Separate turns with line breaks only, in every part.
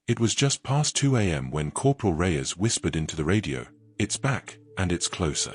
It was just past 2 a.m. when Corporal Reyes whispered into the radio, "It's back, and it's closer."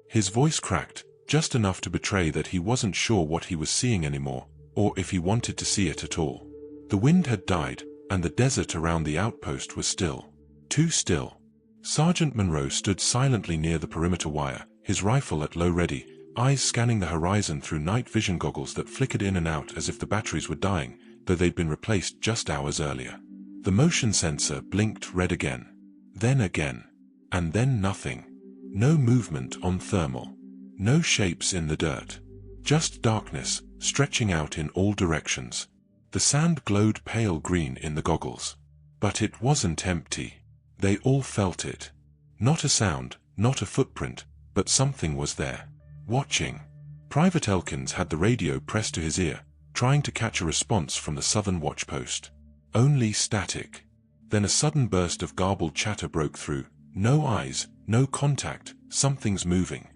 His voice cracked, just enough to betray that he wasn't sure what he was seeing anymore, or if he wanted to see it at all. The wind had died, and the desert around the outpost was still. Too still. Sergeant Monroe stood silently near the perimeter wire, his rifle at low ready, eyes scanning the horizon through night vision goggles that flickered in and out as if the batteries were dying, though they'd been replaced just hours earlier. The motion sensor blinked red again. Then again. And then nothing. No movement on thermal. No shapes in the dirt. Just darkness, stretching out in all directions. The sand glowed pale green in the goggles. But it wasn't empty. They all felt it. Not a sound, not a footprint, but something was there. Watching. Private Elkins had the radio pressed to his ear, trying to catch a response from the southern watchpost. Only static. Then a sudden burst of garbled chatter broke through. No eyes, no contact, something's moving.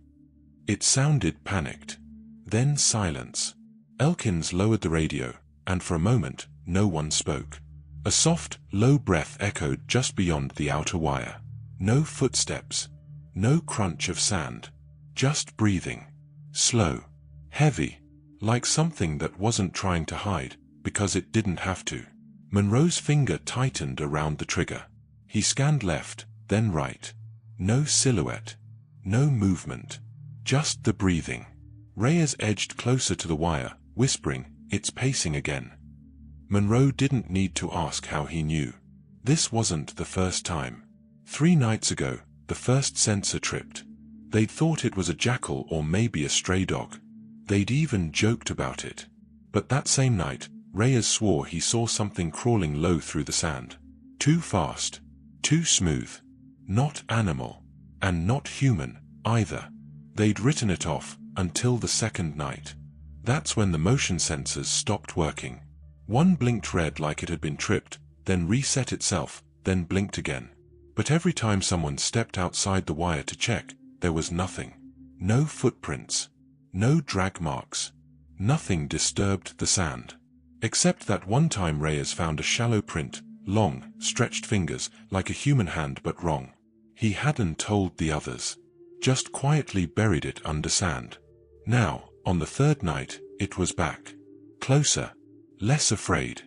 It sounded panicked. Then silence. Elkins lowered the radio, and for a moment, no one spoke. A soft, low breath echoed just beyond the outer wire. No footsteps. No crunch of sand. Just breathing. Slow. Heavy. Like something that wasn't trying to hide, because it didn't have to. Monroe's finger tightened around the trigger. He scanned left, then right. No silhouette. No movement. Just the breathing. Reyes edged closer to the wire, whispering, "It's pacing again." Monroe didn't need to ask how he knew. This wasn't the first time. 3 nights ago, the first sensor tripped. They'd thought it was a jackal or maybe a stray dog. They'd even joked about it. But that same night, Reyes swore he saw something crawling low through the sand. Too fast. Too smooth. Not animal. And not human, either. They'd written it off, until the second night. That's when the motion sensors stopped working. One blinked red like it had been tripped, then reset itself, then blinked again. But every time someone stepped outside the wire to check, there was nothing. No footprints. No drag marks. Nothing disturbed the sand. Except that one time Reyes found a shallow print, long, stretched fingers, like a human hand but wrong. He hadn't told the others. Just quietly buried it under sand. Now, on the third night, it was back. Closer. Less afraid.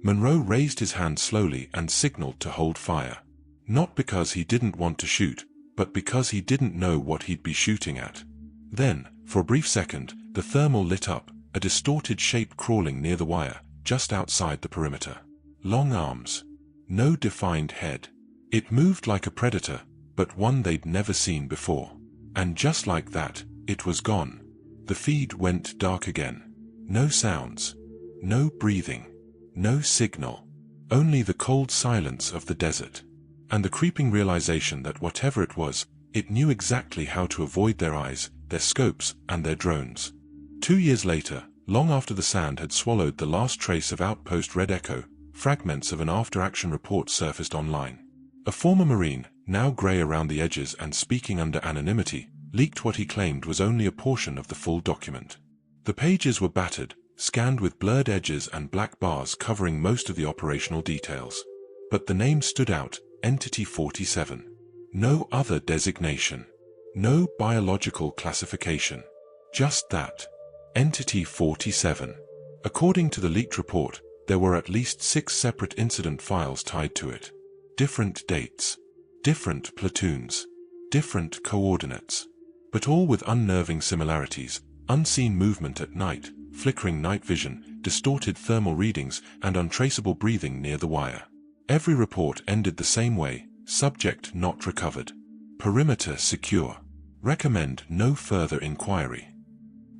Monroe raised his hand slowly and signaled to hold fire. Not because he didn't want to shoot, but because he didn't know what he'd be shooting at. Then, for a brief second, the thermal lit up, a distorted shape crawling near the wire, just outside the perimeter. Long arms. No defined head. It moved like a predator, but one they'd never seen before. And just like that, it was gone. The feed went dark again. No sounds. No breathing. No signal. Only the cold silence of the desert. And the creeping realization that whatever it was, it knew exactly how to avoid their eyes, their scopes, and their drones. 2 years later, long after the sand had swallowed the last trace of Outpost Red Echo, fragments of an after-action report surfaced online. A former Marine, now gray around the edges and speaking under anonymity, leaked what he claimed was only a portion of the full document. The pages were battered, scanned with blurred edges and black bars covering most of the operational details. But the name stood out, Entity 47. No other designation. No biological classification. Just that. Entity 47. According to the leaked report, there were at least 6 separate incident files tied to it. Different dates. Different platoons. Different coordinates. But all with unnerving similarities: unseen movement at night, flickering night vision, distorted thermal readings, and untraceable breathing near the wire. Every report ended the same way: subject not recovered. Perimeter secure. Recommend no further inquiry.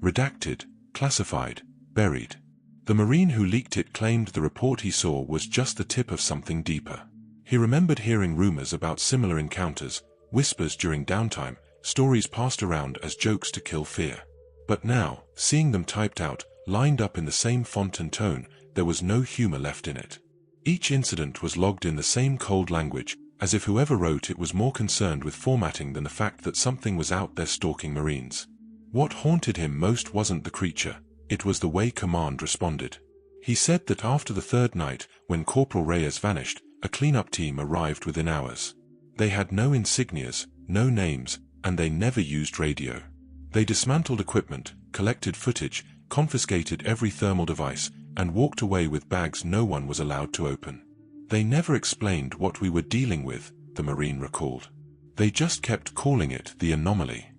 Redacted, classified, buried. The Marine who leaked it claimed the report he saw was just the tip of something deeper. He remembered hearing rumors about similar encounters, whispers during downtime, stories passed around as jokes to kill fear. But now, seeing them typed out, lined up in the same font and tone, there was no humor left in it. Each incident was logged in the same cold language, as if whoever wrote it was more concerned with formatting than the fact that something was out there stalking Marines. What haunted him most wasn't the creature, it was the way command responded. He said that after the third night, when Corporal Reyes vanished, a cleanup team arrived within hours. They had no insignias, no names, and they never used radio. They dismantled equipment, collected footage, confiscated every thermal device, and walked away with bags no one was allowed to open. They never explained what we were dealing with, the Marine recalled. They just kept calling it the anomaly.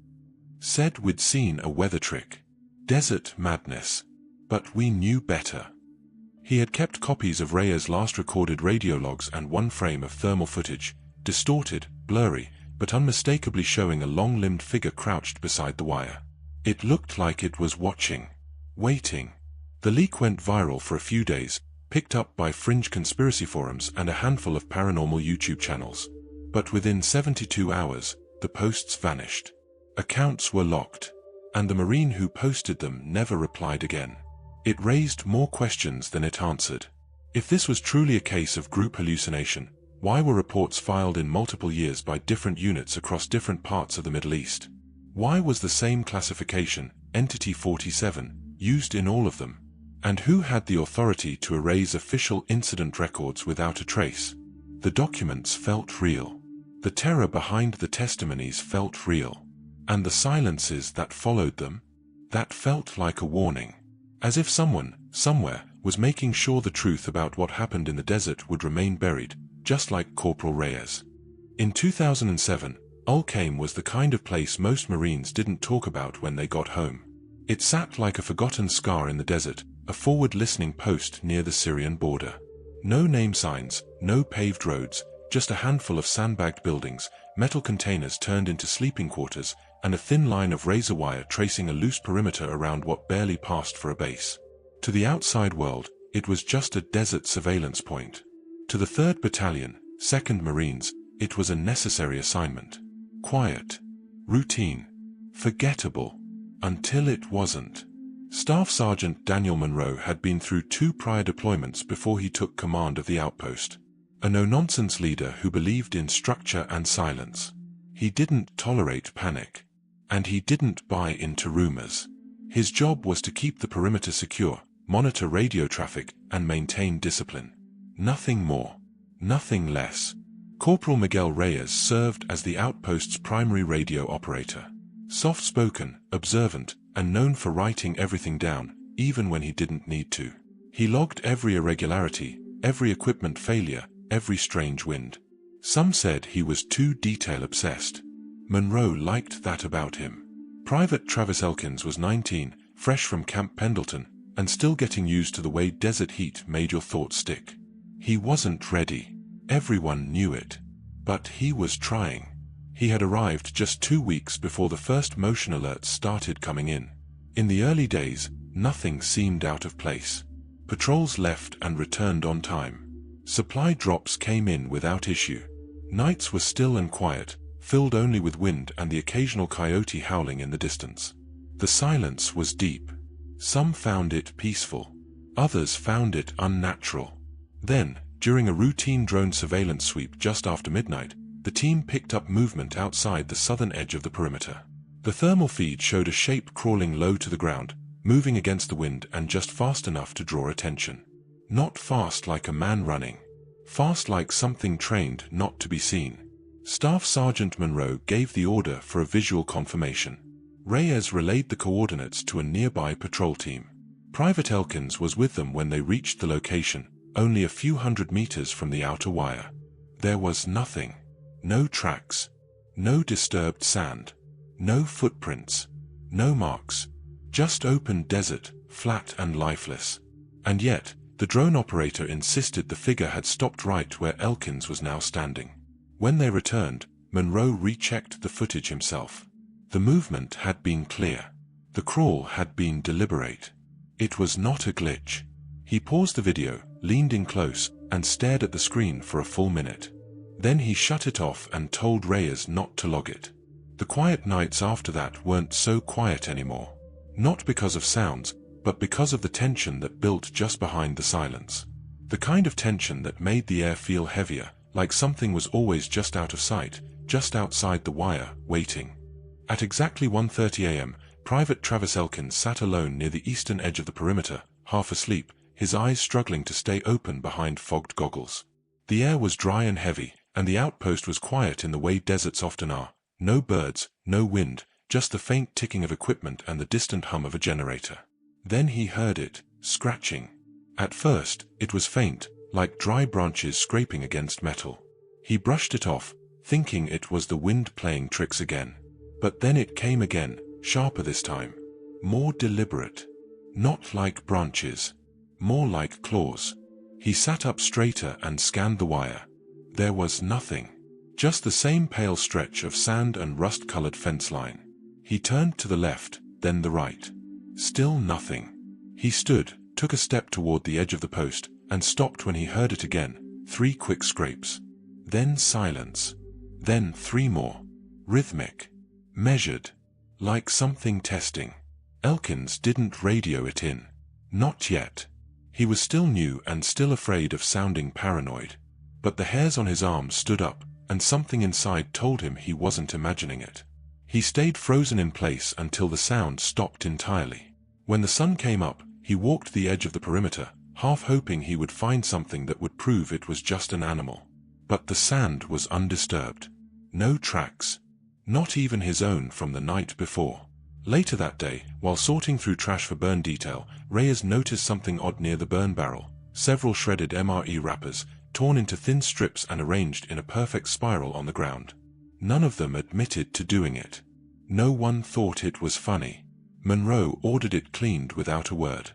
Said we'd seen a weather trick. Desert madness. But we knew better. He had kept copies of Reyes' last recorded radio logs and one frame of thermal footage, distorted, blurry, but unmistakably showing a long-limbed figure crouched beside the wire. It looked like it was watching. Waiting. The leak went viral for a few days, picked up by fringe conspiracy forums and a handful of paranormal YouTube channels. But within 72 hours, the posts vanished. Accounts were locked. And the Marine who posted them never replied again. It raised more questions than it answered. If this was truly a case of group hallucination, why were reports filed in multiple years by different units across different parts of the Middle East? Why was the same classification, Entity 47, used in all of them? And who had the authority to erase official incident records without a trace? The documents felt real. The terror behind the testimonies felt real. And the silences that followed them? That felt like a warning. As if someone, somewhere, was making sure the truth about what happened in the desert would remain buried, just like Corporal Reyes. In 2007, Al-Qaim was the kind of place most Marines didn't talk about when they got home. It sat like a forgotten scar in the desert, a forward-listening post near the Syrian border. No name signs, no paved roads, just a handful of sandbagged buildings, metal containers turned into sleeping quarters, and a thin line of razor wire tracing a loose perimeter around what barely passed for a base. To the outside world, it was just a desert surveillance point. To the 3rd Battalion, 2nd Marines, it was a necessary assignment. Quiet. Routine. Forgettable. Until it wasn't. Staff Sergeant Daniel Monroe had been through 2 prior deployments before he took command of the outpost. A no-nonsense leader who believed in structure and silence. He didn't tolerate panic. And he didn't buy into rumors. His job was to keep the perimeter secure, monitor radio traffic, and maintain discipline. Nothing more. Nothing less. Corporal Miguel Reyes served as the outpost's primary radio operator. Soft-spoken, observant, and known for writing everything down, even when he didn't need to. He logged every irregularity, every equipment failure, every strange wind. Some said he was too detail-obsessed. Monroe liked that about him. Private Travis Elkins was 19, fresh from Camp Pendleton, and still getting used to the way desert heat made your thoughts stick. He wasn't ready. Everyone knew it. But he was trying. He had arrived just 2 weeks before the first motion alerts started coming in. In the early days, nothing seemed out of place. Patrols left and returned on time. Supply drops came in without issue. Nights were still and quiet, filled only with wind and the occasional coyote howling in the distance. The silence was deep. Some found it peaceful. Others found it unnatural. Then, during a routine drone surveillance sweep just after midnight, the team picked up movement outside the southern edge of the perimeter. The thermal feed showed a shape crawling low to the ground, moving against the wind and just fast enough to draw attention. Not fast like a man running. Fast like something trained not to be seen. Staff Sergeant Monroe gave the order for a visual confirmation. Reyes relayed the coordinates to a nearby patrol team. Private Elkins was with them when they reached the location, only a few hundred meters from the outer wire. There was nothing. No tracks. No disturbed sand. No footprints. No marks. Just open desert, flat and lifeless. And yet, the drone operator insisted the figure had stopped right where Elkins was now standing. When they returned, Monroe rechecked the footage himself. The movement had been clear. The crawl had been deliberate. It was not a glitch. He paused the video, leaned in close, and stared at the screen for a full minute. Then he shut it off and told Reyes not to log it. The quiet nights after that weren't so quiet anymore. Not because of sounds, but because of the tension that built just behind the silence. The kind of tension that made the air feel heavier, like something was always just out of sight, just outside the wire, waiting. At exactly 1:30 a.m., Private Travis Elkins sat alone near the eastern edge of the perimeter, half asleep, his eyes struggling to stay open behind fogged goggles. The air was dry and heavy, and the outpost was quiet in the way deserts often are. No birds, no wind, just the faint ticking of equipment and the distant hum of a generator. Then he heard it, scratching. At first, it was faint, like dry branches scraping against metal. He brushed it off, thinking it was the wind playing tricks again. But then it came again, sharper this time. More deliberate. Not like branches. More like claws. He sat up straighter and scanned the wire. There was nothing. Just the same pale stretch of sand and rust-colored fence line. He turned to the left, then the right. Still nothing. He stood, took a step toward the edge of the post, and stopped when he heard it again. 3 quick scrapes. Then silence. Then 3 more. Rhythmic. Measured. Like something testing. Elkins didn't radio it in. Not yet. He was still new and still afraid of sounding paranoid. But the hairs on his arms stood up, and something inside told him he wasn't imagining it. He stayed frozen in place until the sound stopped entirely. When the sun came up, he walked the edge of the perimeter, half hoping he would find something that would prove it was just an animal. But the sand was undisturbed. No tracks. Not even his own from the night before. Later that day, while sorting through trash for burn detail, Reyes noticed something odd near the burn barrel. Several shredded MRE wrappers, torn into thin strips and arranged in a perfect spiral on the ground. None of them admitted to doing it. No one thought it was funny. Monroe ordered it cleaned without a word.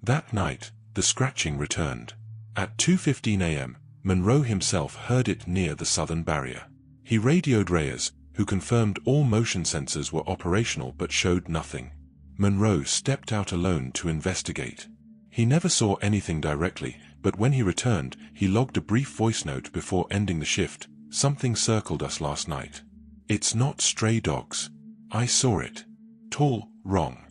That night, the scratching returned. At 2:15 a.m., Monroe himself heard it near the southern barrier. He radioed Reyes, who confirmed all motion sensors were operational but showed nothing. Monroe stepped out alone to investigate. He never saw anything directly, but when he returned, he logged a brief voice note before ending the shift. Something circled us last night. It's not stray dogs. I saw it. Tall, wrong.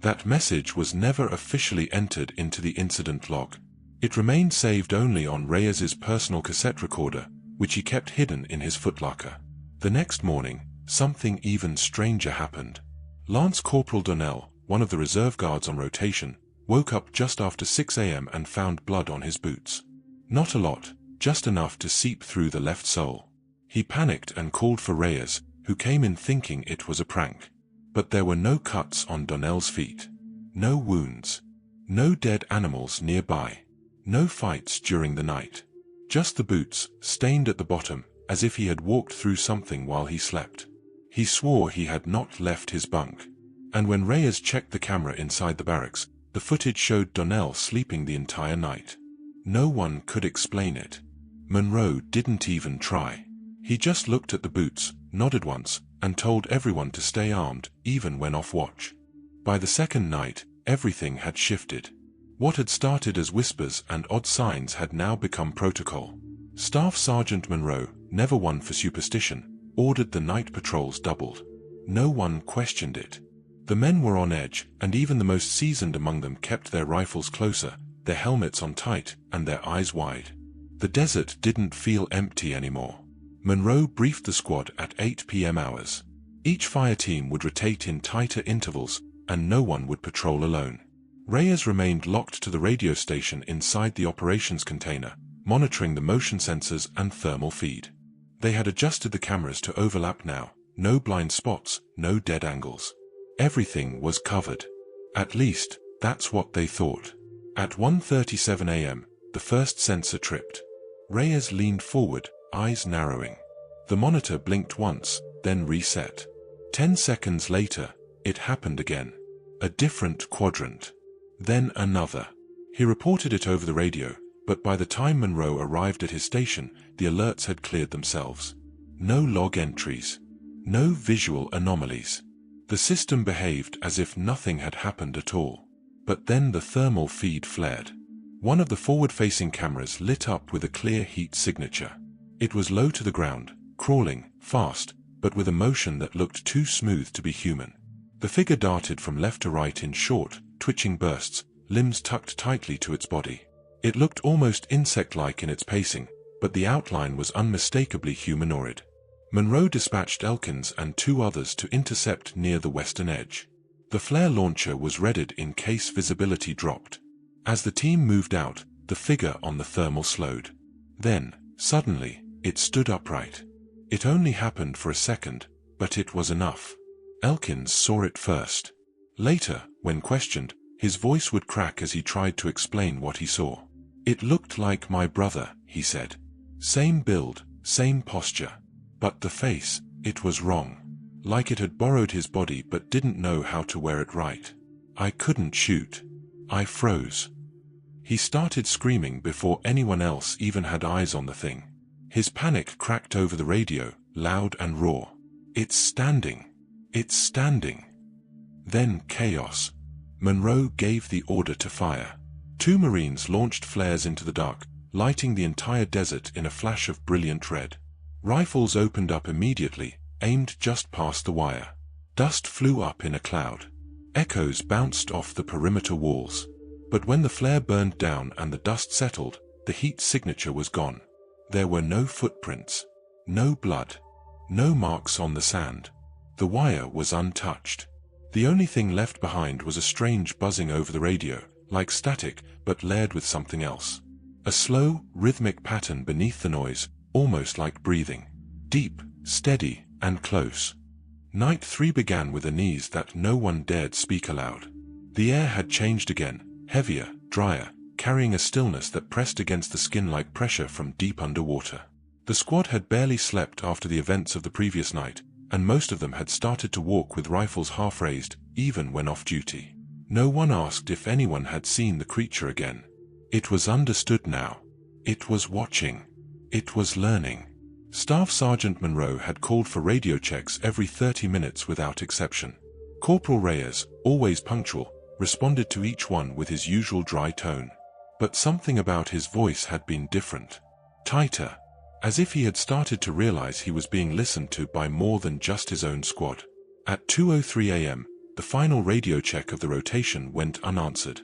That message was never officially entered into the incident log. It remained saved only on Reyes's personal cassette recorder, which he kept hidden in his footlocker. The next morning, something even stranger happened. Lance Corporal Donnell, one of the reserve guards on rotation, woke up just after 6 a.m. and found blood on his boots. Not a lot, just enough to seep through the left sole. He panicked and called for Reyes, who came in thinking it was a prank. But there were no cuts on Donnell's feet. No wounds. No dead animals nearby. No fights during the night. Just the boots, stained at the bottom, as if he had walked through something while he slept. He swore he had not left his bunk. And when Reyes checked the camera inside the barracks, the footage showed Donnell sleeping the entire night. No one could explain it. Monroe didn't even try. He just looked at the boots, nodded once, and told everyone to stay armed, even when off watch. By the second night, everything had shifted. What had started as whispers and odd signs had now become protocol. Staff Sergeant Monroe, never one for superstition, ordered the night patrols doubled. No one questioned it. The men were on edge, and even the most seasoned among them kept their rifles closer, their helmets on tight, and their eyes wide. The desert didn't feel empty anymore. Monroe briefed the squad at 8 p.m. hours. Each fire team would rotate in tighter intervals, and no one would patrol alone. Reyes remained locked to the radio station inside the operations container, monitoring the motion sensors and thermal feed. They had adjusted the cameras to overlap now. No blind spots, no dead angles. Everything was covered. At least, that's what they thought. At 1:37 a.m., the first sensor tripped. Reyes leaned forward, eyes narrowing. The monitor blinked once, then reset. 10 seconds later, it happened again. A different quadrant. Then another. He reported it over the radio, but by the time Monroe arrived at his station, the alerts had cleared themselves. No log entries. No visual anomalies. The system behaved as if nothing had happened at all. But then the thermal feed flared. One of the forward-facing cameras lit up with a clear heat signature. It was low to the ground, crawling, fast, but with a motion that looked too smooth to be human. The figure darted from left to right in short, twitching bursts, limbs tucked tightly to its body. It looked almost insect-like in its pacing, but the outline was unmistakably humanoid. Monroe dispatched Elkins and 2 others to intercept near the western edge. The flare launcher was readied in case visibility dropped. As the team moved out, the figure on the thermal slowed. Then, suddenly, it stood upright. It only happened for a second, but it was enough. Elkins saw it first. Later, when questioned, his voice would crack as he tried to explain what he saw. "It looked like my brother," he said. "Same build, same posture. But the face, it was wrong. Like it had borrowed his body but didn't know how to wear it right. I couldn't shoot. I froze." He started screaming before anyone else even had eyes on the thing. His panic cracked over the radio, loud and raw. "It's standing! It's standing!" Then chaos. Monroe gave the order to fire. 2 Marines launched flares into the dark, lighting the entire desert in a flash of brilliant red. Rifles opened up immediately, aimed just past the wire. Dust flew up in a cloud. Echoes bounced off the perimeter walls. But when the flare burned down and the dust settled, the heat signature was gone. There were no footprints, no blood, no marks on the sand. The wire was untouched. The only thing left behind was a strange buzzing over the radio, like static, but layered with something else. A slow, rhythmic pattern beneath the noise, almost like breathing. Deep, steady, and close. Night 3 began with a unease that no one dared speak aloud. The air had changed again, heavier, drier, carrying a stillness that pressed against the skin like pressure from deep underwater. The squad had barely slept after the events of the previous night, and most of them had started to walk with rifles half-raised, even when off-duty. No one asked if anyone had seen the creature again. It was understood now. It was watching. It was learning. Staff Sergeant Monroe had called for radio checks every 30 minutes without exception. Corporal Reyes, always punctual, responded to each one with his usual dry tone. But something about his voice had been different. Tighter. As if he had started to realize he was being listened to by more than just his own squad. At 2:03 a.m., the final radio check of the rotation went unanswered.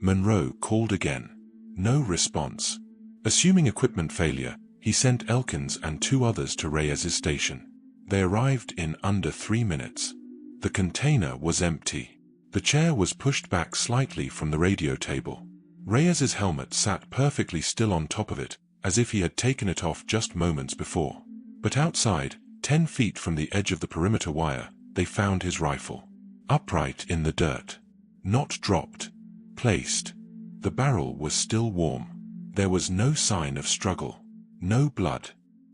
Monroe called again. No response. Assuming equipment failure, he sent Elkins and 2 others to Reyes's station. They arrived in under 3 minutes. The container was empty. The chair was pushed back slightly from the radio table. Reyes's helmet sat perfectly still on top of it, as if he had taken it off just moments before. But outside, 10 feet from the edge of the perimeter wire, they found his rifle. Upright in the dirt. Not dropped. Placed. The barrel was still warm. There was no sign of struggle. No blood.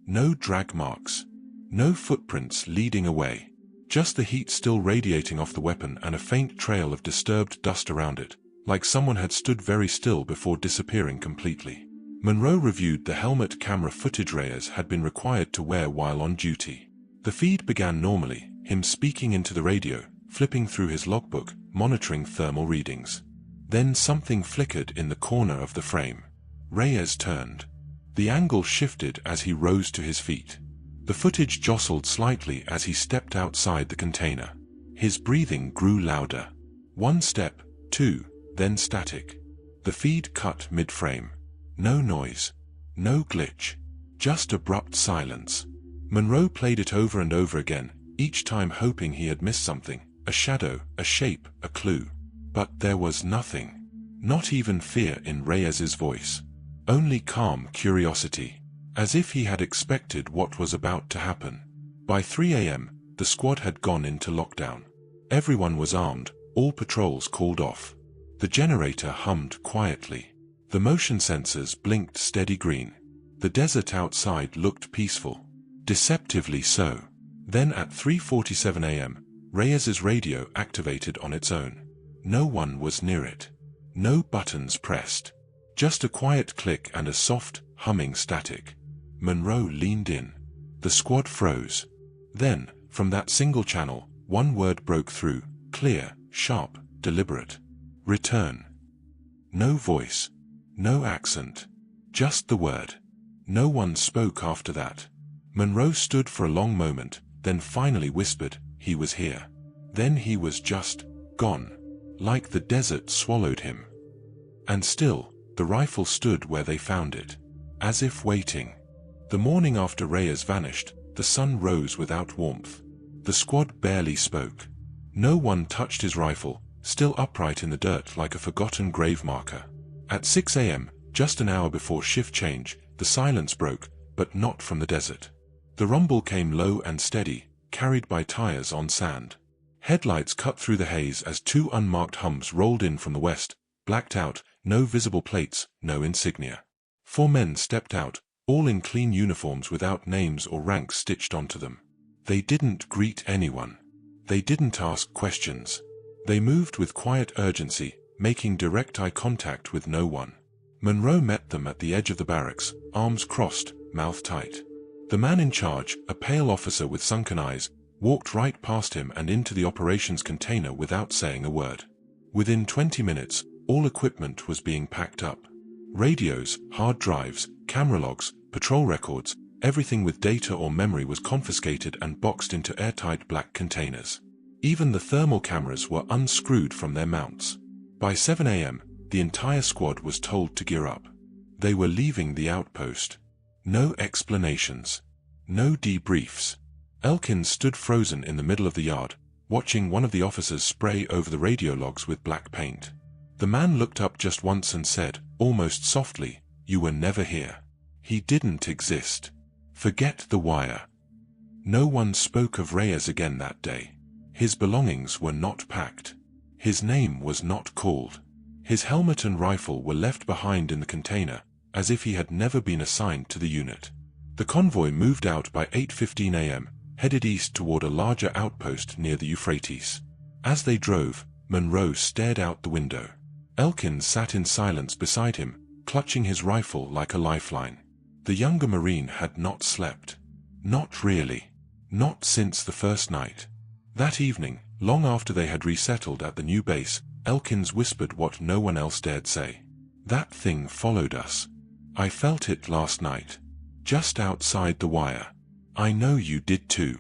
No drag marks. No footprints leading away. Just the heat still radiating off the weapon and a faint trail of disturbed dust around it, like someone had stood very still before disappearing completely. Monroe reviewed the helmet camera footage Reyes had been required to wear while on duty. The feed began normally, him speaking into the radio, flipping through his logbook, monitoring thermal readings. Then something flickered in the corner of the frame. Reyes turned. The angle shifted as he rose to his feet. The footage jostled slightly as he stepped outside the container. His breathing grew louder. 1 step, 2, then static. The feed cut mid-frame. No noise. No glitch. Just abrupt silence. Monroe played it over and over again, each time hoping he had missed something, a shadow, a shape, a clue. But there was nothing. Not even fear in Reyes's voice. Only calm curiosity. As if he had expected what was about to happen. By 3 a.m., the squad had gone into lockdown. Everyone was armed, all patrols called off. The generator hummed quietly. The motion sensors blinked steady green. The desert outside looked peaceful. Deceptively so. Then at 3:47 a.m., Reyes's radio activated on its own. No one was near it. No buttons pressed. Just a quiet click and a soft, humming static. Monroe leaned in. The squad froze. Then, from that single channel, one word broke through, clear, sharp, deliberate. Return. No voice. No accent. Just the word. No one spoke after that. Monroe stood for a long moment, then finally whispered, he was here. Then he was just gone. Like the desert swallowed him. And still, the rifle stood where they found it. As if waiting. The morning after Reyes vanished, the sun rose without warmth. The squad barely spoke. No one touched his rifle, still upright in the dirt like a forgotten grave marker. At 6 a.m., just an hour before shift change, the silence broke, but not from the desert. The rumble came low and steady, carried by tires on sand. Headlights cut through the haze as two unmarked Hums rolled in from the west, blacked out, no visible plates, no insignia. 4 men stepped out, all in clean uniforms without names or ranks stitched onto them. They didn't greet anyone. They didn't ask questions. They moved with quiet urgency, making direct eye contact with no one. Monroe met them at the edge of the barracks, arms crossed, mouth tight. The man in charge, a pale officer with sunken eyes, walked right past him and into the operations container without saying a word. Within 20 minutes, all equipment was being packed up. Radios, hard drives, camera logs, patrol records, everything with data or memory was confiscated and boxed into airtight black containers. Even the thermal cameras were unscrewed from their mounts. By 7 a.m., the entire squad was told to gear up. They were leaving the outpost. No explanations. No debriefs. Elkins stood frozen in the middle of the yard, watching one of the officers spray over the radio logs with black paint. The man looked up just once and said, almost softly, "You were never here." He didn't exist. Forget the wire. No one spoke of Reyes again that day. His belongings were not packed. His name was not called. His helmet and rifle were left behind in the container, as if he had never been assigned to the unit. The convoy moved out by 8:15 a.m., headed east toward a larger outpost near the Euphrates. As they drove, Monroe stared out the window. Elkins sat in silence beside him, clutching his rifle like a lifeline. The younger Marine had not slept. Not really. Not since the first night. That evening, long after they had resettled at the new base, Elkins whispered what no one else dared say. "That thing followed us. I felt it last night. Just outside the wire. I know you did too."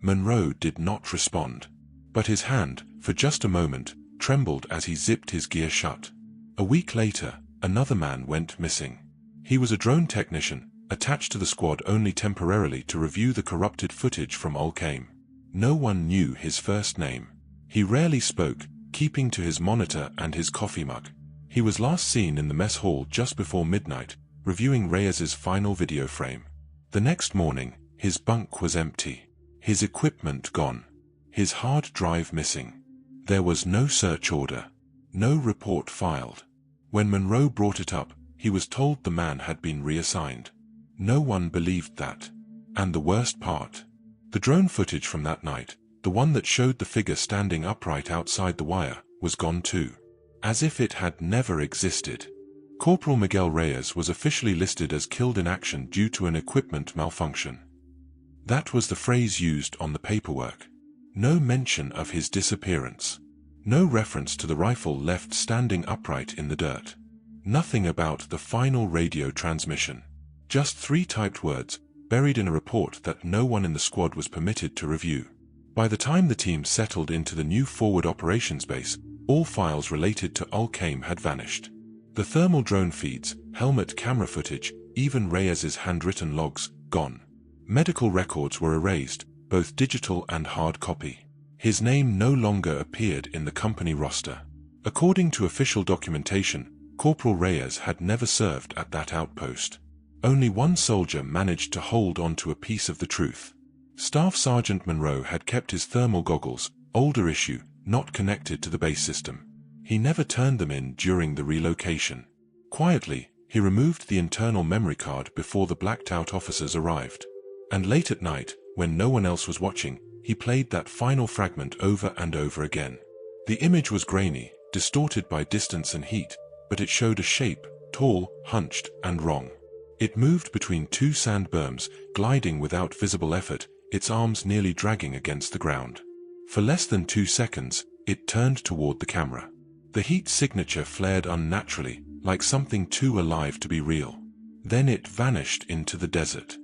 Monroe did not respond. But his hand, for just a moment, trembled as he zipped his gear shut. A week later, another man went missing. He was a drone technician, attached to the squad only temporarily to review the corrupted footage from Ulcame. No one knew his first name. He rarely spoke, keeping to his monitor and his coffee mug. He was last seen in the mess hall just before midnight, reviewing Reyes's final video frame. The next morning, his bunk was empty. His equipment gone. His hard drive missing. There was no search order. No report filed. When Monroe brought it up, he was told the man had been reassigned. No one believed that. And the worst part? The drone footage from that night, the one that showed the figure standing upright outside the wire, was gone too. As if it had never existed. Corporal Miguel Reyes was officially listed as killed in action due to an equipment malfunction. That was the phrase used on the paperwork. No mention of his disappearance. No reference to the rifle left standing upright in the dirt. Nothing about the final radio transmission. Just 3 typed words, buried in a report that no one in the squad was permitted to review. By the time the team settled into the new forward operations base, all files related to Ulcame had vanished. The thermal drone feeds, helmet camera footage, even Reyes's handwritten logs, gone. Medical records were erased, both digital and hard copy. His name no longer appeared in the company roster. According to official documentation, Corporal Reyes had never served at that outpost. Only one soldier managed to hold on to a piece of the truth. Staff Sergeant Monroe had kept his thermal goggles, older issue, not connected to the base system. He never turned them in during the relocation. Quietly, he removed the internal memory card before the blacked-out officers arrived. And late at night, when no one else was watching, he played that final fragment over and over again. The image was grainy, distorted by distance and heat, but it showed a shape, tall, hunched, and wrong. It moved between 2 sand berms, gliding without visible effort, its arms nearly dragging against the ground. For less than 2 seconds, it turned toward the camera. The heat signature flared unnaturally, like something too alive to be real. Then it vanished into the desert.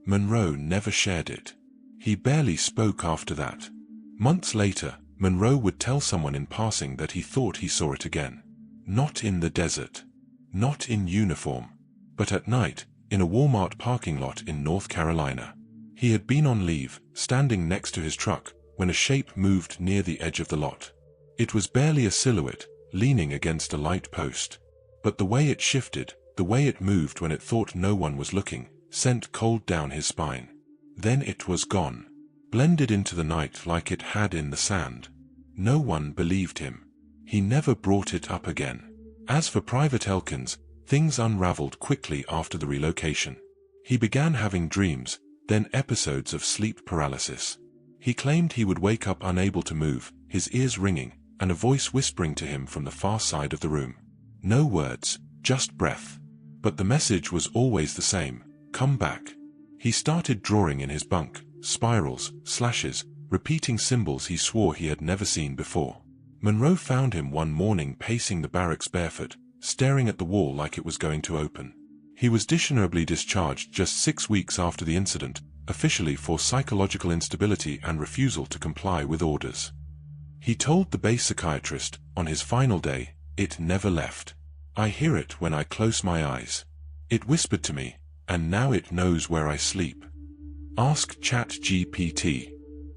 Monroe never shared it. He barely spoke after that. Months later, Monroe would tell someone in passing that he thought he saw it again. Not in the desert. Not in uniform. But at night, in a Walmart parking lot in North Carolina. He had been on leave, standing next to his truck, when a shape moved near the edge of the lot. It was barely a silhouette, leaning against a light post. But the way it shifted, The way it moved when it thought no one was looking sent cold down his spine. Then it was gone, blended into the night like it had in the sand. No one believed him. He never brought it up again. As for Private Elkins, things unraveled quickly after the relocation. He began having dreams, then episodes of sleep paralysis. He claimed he would wake up unable to move, his ears ringing, and a voice whispering to him from the far side of the room. No words, just breath. But the message was always the same: come back. He started drawing in his bunk, spirals, slashes, repeating symbols he swore he had never seen before. Monroe found him one morning pacing the barracks barefoot, staring at the wall like it was going to open. He was dishonorably discharged just 6 weeks after the incident, officially for psychological instability and refusal to comply with orders. He told the base psychiatrist, on his final day, "It never left. I hear it when I close my eyes. It whispered to me, and now it knows where I sleep." Ask ChatGPT.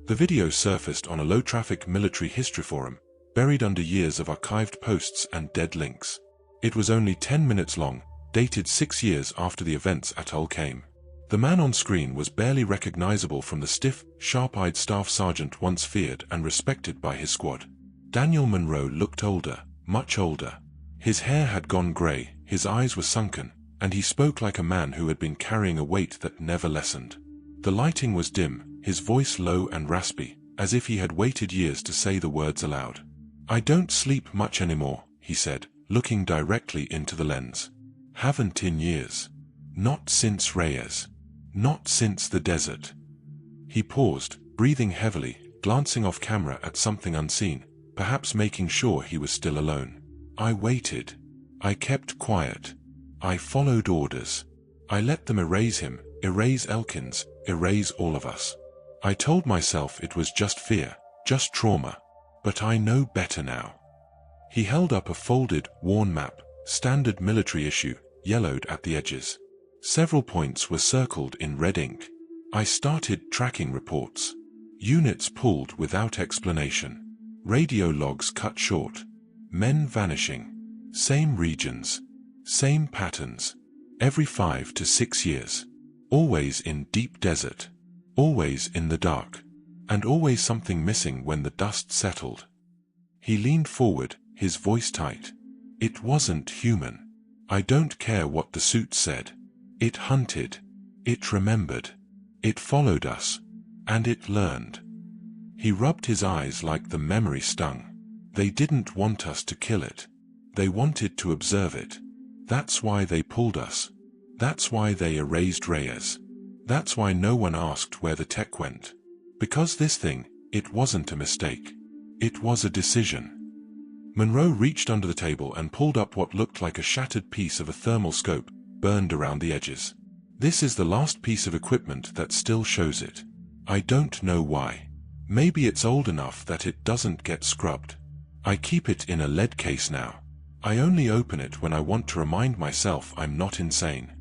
The video surfaced on a low-traffic military history forum, buried under years of archived posts and dead links. It was only 10 minutes long, dated 6 years after the events at Ulcame. The man on screen was barely recognizable from the stiff, sharp-eyed staff sergeant once feared and respected by his squad. Daniel Monroe looked older, much older. His hair had gone gray, his eyes were sunken, and he spoke like a man who had been carrying a weight that never lessened. The lighting was dim, his voice low and raspy, as if he had waited years to say the words aloud. "I don't sleep much anymore," he said, looking directly into the lens. "Haven't in years. Not since Reyes. Not since the desert." He paused, breathing heavily, glancing off camera at something unseen, perhaps making sure he was still alone. "I waited. I kept quiet. I followed orders. I let them erase him, erase Elkins, erase all of us. I told myself it was just fear, just trauma. But I know better now." He held up a folded, worn map, standard military issue, yellowed at the edges. Several points were circled in red ink. "I started tracking reports. Units pulled without explanation. Radio logs cut short. Men vanishing. Same regions. Same patterns. Every 5 to 6 years. Always in deep desert. Always in the dark. And always something missing when the dust settled." He leaned forward, his voice tight. "It wasn't human. I don't care what the suit said. It hunted. It remembered. It followed us. And it learned." He rubbed his eyes like the memory stung. "They didn't want us to kill it. They wanted to observe it. That's why they pulled us. That's why they erased Reyes. That's why no one asked where the tech went. Because this thing, it wasn't a mistake. It was a decision." Monroe reached under the table and pulled up what looked like a shattered piece of a thermal scope, burned around the edges. "This is the last piece of equipment that still shows it. I don't know why. Maybe it's old enough that it doesn't get scrubbed. I keep it in a lead case now. I only open it when I want to remind myself I'm not insane."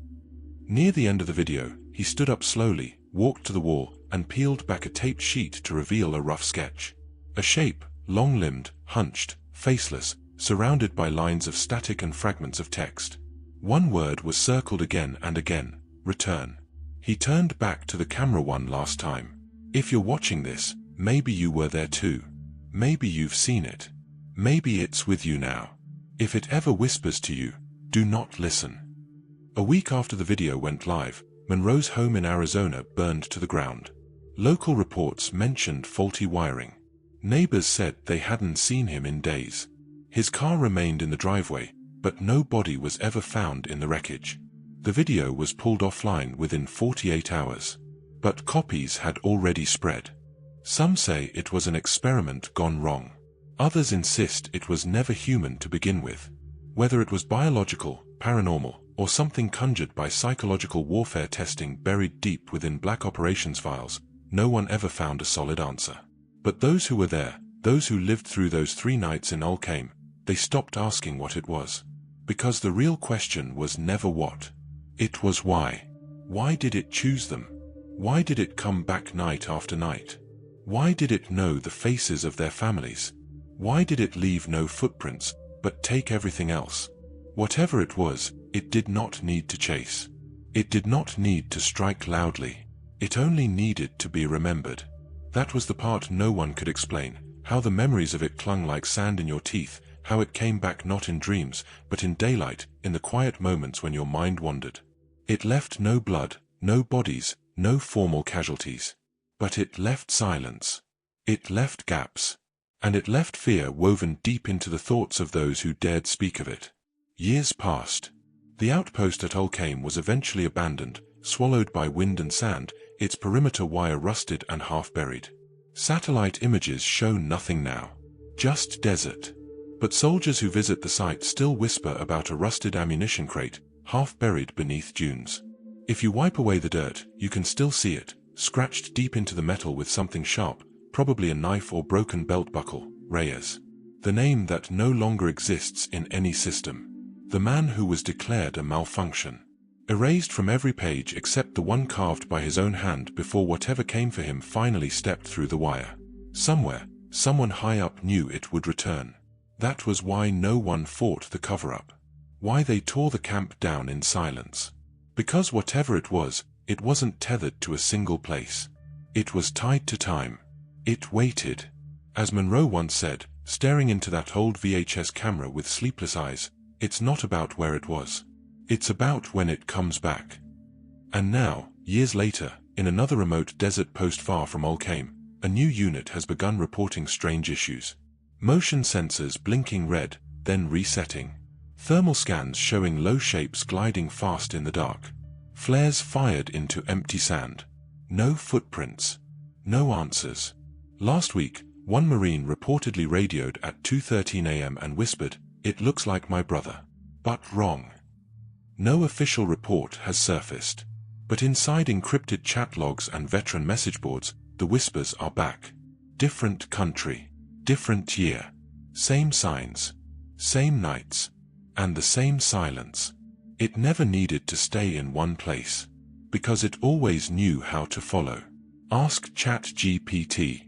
Near the end of the video, he stood up slowly, walked to the wall, and peeled back a taped sheet to reveal a rough sketch. A shape, long-limbed, hunched, faceless, surrounded by lines of static and fragments of text. One word was circled again and again: return. He turned back to the camera one last time. "If you're watching this, maybe you were there too. Maybe you've seen it. Maybe it's with you now. If it ever whispers to you, do not listen." A week after the video went live, Monroe's home in Arizona burned to the ground. Local reports mentioned faulty wiring. Neighbors said they hadn't seen him in days. His car remained in the driveway, but no body was ever found in the wreckage. The video was pulled offline within 48 hours. But copies had already spread. Some say it was an experiment gone wrong. Others insist it was never human to begin with. Whether it was biological, paranormal, or something conjured by psychological warfare testing buried deep within black operations files, no one ever found a solid answer. But those who were there, those who lived through those 3 nights in Ulcame, they stopped asking what it was. Because the real question was never what. It was why. Why did it choose them? Why did it come back night after night? Why did it know the faces of their families? Why did it leave no footprints, but take everything else? Whatever it was, it did not need to chase. It did not need to strike loudly. It only needed to be remembered. That was the part no one could explain, how the memories of it clung like sand in your teeth, how it came back not in dreams, but in daylight, in the quiet moments when your mind wandered. It left no blood, no bodies, no formal casualties. But it left silence. It left gaps. And it left fear woven deep into the thoughts of those who dared speak of it. Years passed. The outpost at Ulcame was eventually abandoned, swallowed by wind and sand, its perimeter wire rusted and half-buried. Satellite images show nothing now. Just desert. But soldiers who visit the site still whisper about a rusted ammunition crate, half-buried beneath dunes. If you wipe away the dirt, you can still see it, scratched deep into the metal with something sharp, probably a knife or broken belt buckle, Reyes. The name that no longer exists in any system. The man who was declared a malfunction. Erased from every page except the one carved by his own hand before whatever came for him finally stepped through the wire. Somewhere, someone high up knew it would return. That was why no one fought the cover-up. Why they tore the camp down in silence. Because whatever it wasn't tethered to a single place. It was tied to time. It waited. As Monroe once said, staring into that old VHS camera with sleepless eyes, it's not about where it was. It's about when it comes back. And now, years later, in another remote desert post far from Ulcame, a new unit has begun reporting strange issues. Motion sensors blinking red, then resetting. Thermal scans showing low shapes gliding fast in the dark. Flares fired into empty sand. No footprints. No answers. Last week, one Marine reportedly radioed at 2:13 a.m. and whispered, "It looks like my brother." But wrong. No official report has surfaced. But inside encrypted chat logs and veteran message boards, the whispers are back. Different country. Different year. Same signs. Same nights. And the same silence. It never needed to stay in one place. Because it always knew how to follow. Ask ChatGPT.